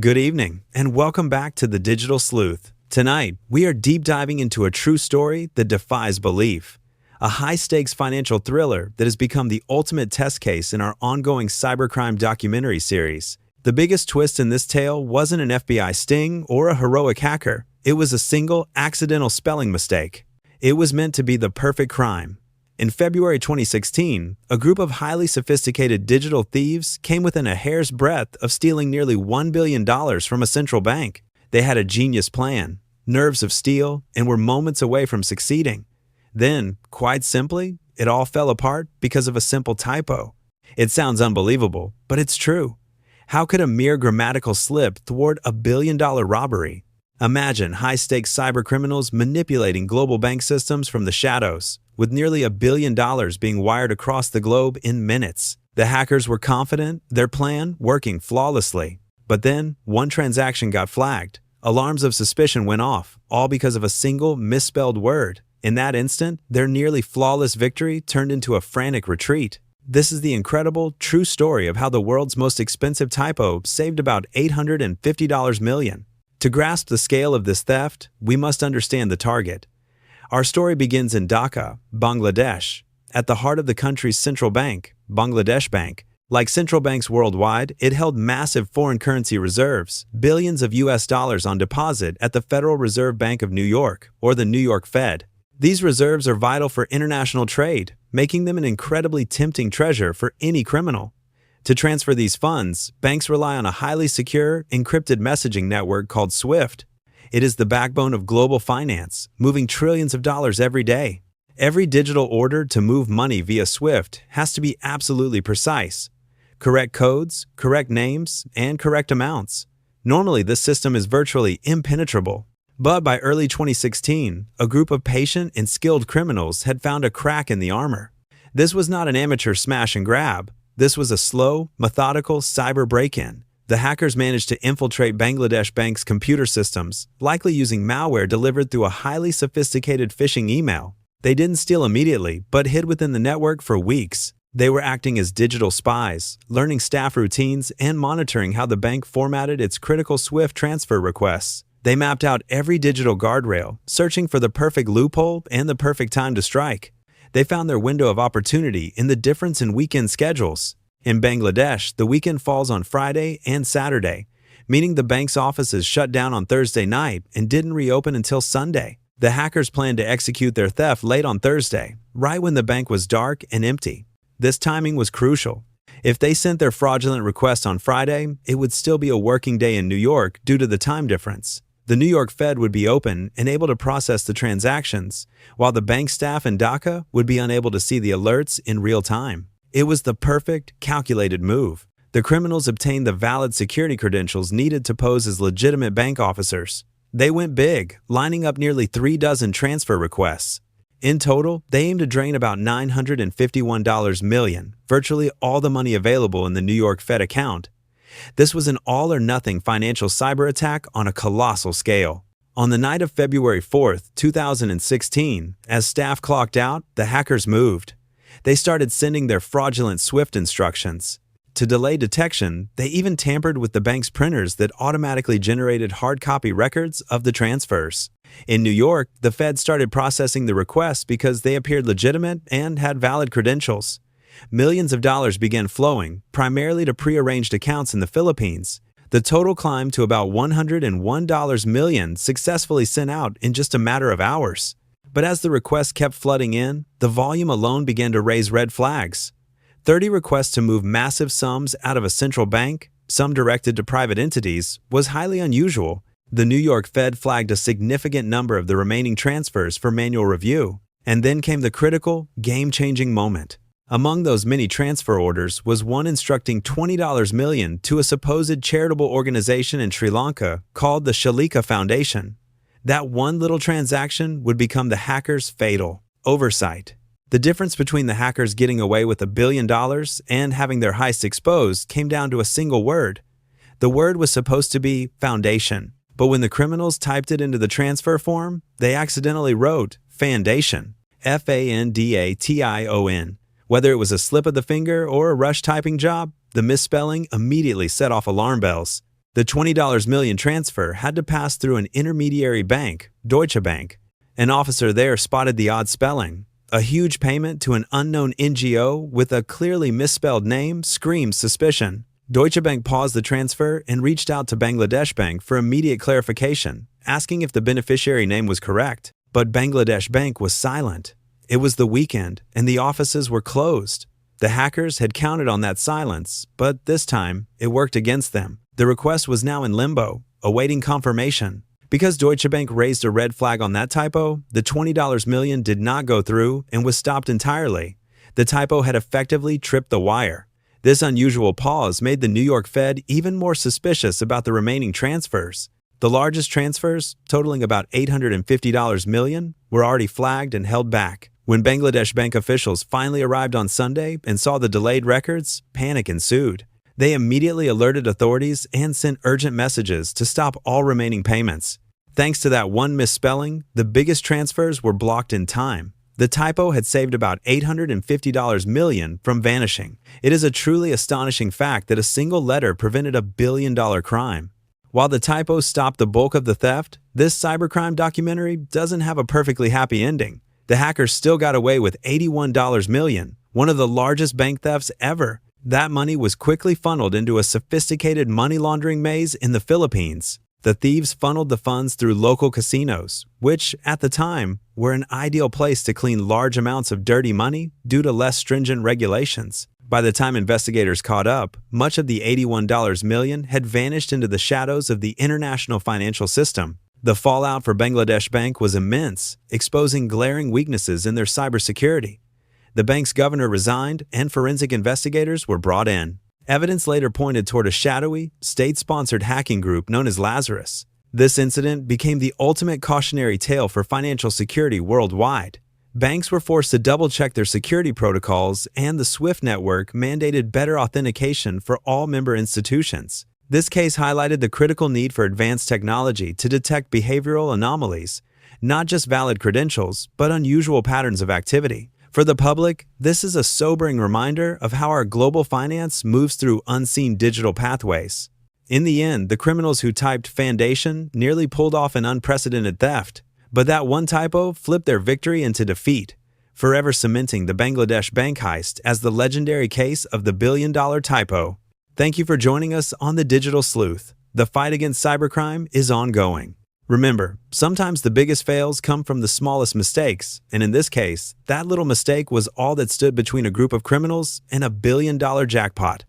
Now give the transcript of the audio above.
Good evening, and welcome back to the Digital Sleuth. Tonight, we are deep diving into a true story that defies belief. A high-stakes financial thriller that has become the ultimate test case in our ongoing cybercrime documentary series. The biggest twist in this tale wasn't an FBI sting or a heroic hacker. It was a single, accidental spelling mistake. It was meant to be the perfect crime. In February 2016, a group of highly sophisticated digital thieves came within a hair's breadth of stealing nearly $1 billion from a central bank. They had a genius plan, nerves of steel, and were moments away from succeeding. Then, quite simply, it all fell apart because of a simple typo. It sounds unbelievable, but it's true. How could a mere grammatical slip thwart a billion-dollar robbery? Imagine high-stakes cybercriminals manipulating global bank systems from the shadows, with nearly $1 billion being wired across the globe in minutes. The hackers were confident, their plan working flawlessly. But then, one transaction got flagged. Alarms of suspicion went off, all because of a single misspelled word. In that instant, their nearly flawless victory turned into a frantic retreat. This is the incredible, true story of how the world's most expensive typo saved about $850 million. To grasp the scale of this theft, we must understand the target. Our story begins in Dhaka, Bangladesh, at the heart of the country's central bank, Bangladesh Bank. Like central banks worldwide, it held massive foreign currency reserves, billions of US dollars on deposit at the Federal Reserve Bank of New York, or the New York Fed. These reserves are vital for international trade, making them an incredibly tempting treasure for any criminal. To transfer these funds, banks rely on a highly secure, encrypted messaging network called SWIFT. It is the backbone of global finance, moving trillions of dollars every day. Every digital order to move money via SWIFT has to be absolutely precise. Correct codes, correct names, and correct amounts. Normally, this system is virtually impenetrable. But by early 2016, a group of patient and skilled criminals had found a crack in the armor. This was not an amateur smash and grab. This was a slow, methodical cyber break-in. The hackers managed to infiltrate Bangladesh Bank's computer systems, likely using malware delivered through a highly sophisticated phishing email. They didn't steal immediately, but hid within the network for weeks. They were acting as digital spies, learning staff routines and monitoring how the bank formatted its critical SWIFT transfer requests. They mapped out every digital guardrail, searching for the perfect loophole and the perfect time to strike. They found their window of opportunity in the difference in weekend schedules. In Bangladesh, the weekend falls on Friday and Saturday, meaning the bank's offices shut down on Thursday night and didn't reopen until Sunday. The hackers planned to execute their theft late on Thursday, right when the bank was dark and empty. This timing was crucial. If they sent their fraudulent request on Friday, it would still be a working day in New York due to the time difference. The New York Fed would be open and able to process the transactions, while the bank staff in Dhaka would be unable to see the alerts in real time. It was the perfect, calculated move. The criminals obtained the valid security credentials needed to pose as legitimate bank officers. They went big, lining up nearly 3 dozen transfer requests. In total, they aimed to drain about $951 million, virtually all the money available in the New York Fed account. This was an all-or-nothing financial cyber attack on a colossal scale. On the night of February 4th, 2016, as staff clocked out, the hackers moved. They started sending their fraudulent SWIFT instructions. To delay detection, they even tampered with the bank's printers that automatically generated hard copy records of the transfers. In New York, the Fed started processing the requests because they appeared legitimate and had valid credentials. Millions of dollars began flowing, primarily to prearranged accounts in the Philippines. The total climbed to about $101 million successfully sent out in just a matter of hours. But as the requests kept flooding in, the volume alone began to raise red flags. 30 requests to move massive sums out of a central bank, some directed to private entities, was highly unusual. The New York Fed flagged a significant number of the remaining transfers for manual review. And then came the critical, game-changing moment. Among those many transfer orders was one instructing $20 million to a supposed charitable organization in Sri Lanka called the Shalika Foundation. That one little transaction would become the hackers' fatal oversight. The difference between the hackers getting away with $1 billion and having their heist exposed came down to a single word. The word was supposed to be foundation, but when the criminals typed it into the transfer form, they accidentally wrote Foundation, F-A-N-D-A-T-I-O-N. Whether it was a slip of the finger or a rush typing job, the misspelling immediately set off alarm bells. The $20 million transfer had to pass through an intermediary bank, Deutsche Bank. An officer there spotted the odd spelling. A huge payment to an unknown NGO with a clearly misspelled name screams suspicion. Deutsche Bank paused the transfer and reached out to Bangladesh Bank for immediate clarification, asking if the beneficiary name was correct. But Bangladesh Bank was silent. It was the weekend, and the offices were closed. The hackers had counted on that silence, but this time, it worked against them. The request was now in limbo, awaiting confirmation. Because Deutsche Bank raised a red flag on that typo, the $20 million did not go through and was stopped entirely. The typo had effectively tripped the wire. This unusual pause made the New York Fed even more suspicious about the remaining transfers. The largest transfers, totaling about $850 million, were already flagged and held back. When Bangladesh Bank officials finally arrived on Sunday and saw the delayed records, panic ensued. They immediately alerted authorities and sent urgent messages to stop all remaining payments. Thanks to that one misspelling, the biggest transfers were blocked in time. The typo had saved about $850 million from vanishing. It is a truly astonishing fact that a single letter prevented a billion-dollar crime. While the typo stopped the bulk of the theft, this cybercrime documentary doesn't have a perfectly happy ending. The hackers still got away with $81 million, one of the largest bank thefts ever. That money was quickly funneled into a sophisticated money laundering maze in the Philippines. The thieves funneled the funds through local casinos, which, at the time, were an ideal place to clean large amounts of dirty money due to less stringent regulations. By the time investigators caught up, much of the $81 million had vanished into the shadows of the international financial system. The fallout for Bangladesh Bank was immense, exposing glaring weaknesses in their cybersecurity. The bank's governor resigned, and forensic investigators were brought in. Evidence later pointed toward a shadowy, state-sponsored hacking group known as Lazarus. This incident became the ultimate cautionary tale for financial security worldwide. Banks were forced to double-check their security protocols, and the SWIFT network mandated better authentication for all member institutions. This case highlighted the critical need for advanced technology to detect behavioral anomalies, not just valid credentials, but unusual patterns of activity. For the public, this is a sobering reminder of how our global finance moves through unseen digital pathways. In the end, the criminals who typed "foundation" nearly pulled off an unprecedented theft, but that one typo flipped their victory into defeat, forever cementing the Bangladesh Bank Heist as the legendary case of the billion-dollar typo. Thank you for joining us on the Digital Sleuth. The fight against cybercrime is ongoing. Remember, sometimes the biggest fails come from the smallest mistakes, and in this case, that little mistake was all that stood between a group of criminals and a billion-dollar jackpot.